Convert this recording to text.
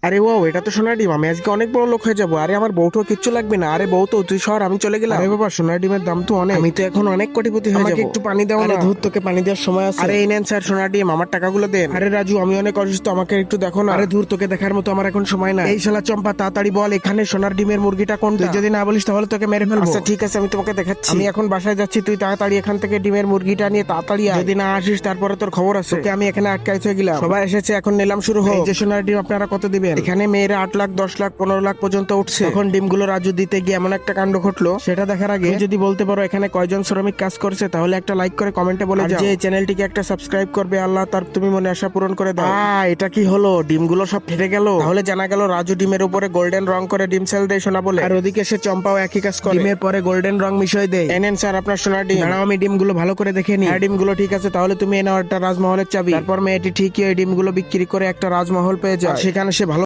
আরে ও, এটা তো সোনার ডিম, আমি আজকে অনেক বড় লোক হয়ে যাবো। আরে আমার বউটাও কিচ্ছু লাগবে না। আরে বউ তো তুই শহর, আমি চলে গেলাম। আরে বাবা, সোনার ডিমের দাম তো অনেক, আমি তো এখন অনেক কোটিপতি হয়ে যাবো। আমাকে একটু পানি দাও না। ধূর, তোকে পানি দেওয়ার সময় আছে? আরে এই নেন স্যার সোনার ডিম, আমার টাকাগুলো দেন। আরে রাজু, আমি অনেক অসুস্থ, আমাকে একটু দেখো না। আরে ধূর, তোকে দেখার মতো আমার এখন সময় না। এই শালা চম্পা, তাড়াতাড়ি বল এখানে সোনার ডিমের মুরগিটা কোনটা? তুই যদি না বলিস তাহলে তোকে মেরে ফেলবো। আচ্ছা ঠিক আছে, আমি তোমাকে দেখাচ্ছি। আমি এখন বাসায় যাচ্ছি, তুই তাড়াতাড়ি এখান থেকে ডিমের মুরগিটা নিয়ে তাড়াতাড়ি আয়। যদি না আসিস তারপরে তোর খবর আছে। তোকে আমি এখানে আটকাইতে গেলাম, সবাই এসেছে, এখন নিলাম শুরু হোক। এই যে সোনার ডিম আপনারা কত দিবেন? এখানে মেয়েরা 8 লাখ 10 লাখ 15 লাখ পর্যন্ত উঠছে। এখন ডিমগুলো রাজু দিতে গিয়ে এমন একটা কাণ্ড ঘটলো, সেটা দেখার আগে তুমি যদি বলতে পারো এখানে কয়জন শ্রমিক কাজ করছে তাহলে একটা লাইক করে কমেন্টে বলে যাও। যে এই চ্যানেলটিকে একটা সাবস্ক্রাইব করবে, আল্লাহ তার তুমি মনে আশা পূরণ করে দাও। এটা কি হলো? ডিমগুলো সব ফেটে গেল। তাহলে জানা গেল রাজু ডিমের উপরে গোল্ডেন রং করে ডিম সেল দেয় সোনা বলে, আর ওদিকে সে চম্পাও একই কাজ করে, ডিমের পরে গোল্ডেন রং মিশিয়ে দেয়। এনেন স্যার আপনার সোনার ডিম। দাঁড়াও, আমি ডিমগুলো ভালো করে দেখে নি। ডিমগুলো ঠিক আছে, তাহলে তুমি এনে একটা রাজমহলের চাবি। তারপর মেয়েটি ঠিকই এই ডিমগুলো বিক্রি করে একটা রাজমহল পেয়ে যায়। সেখানে সে ভালো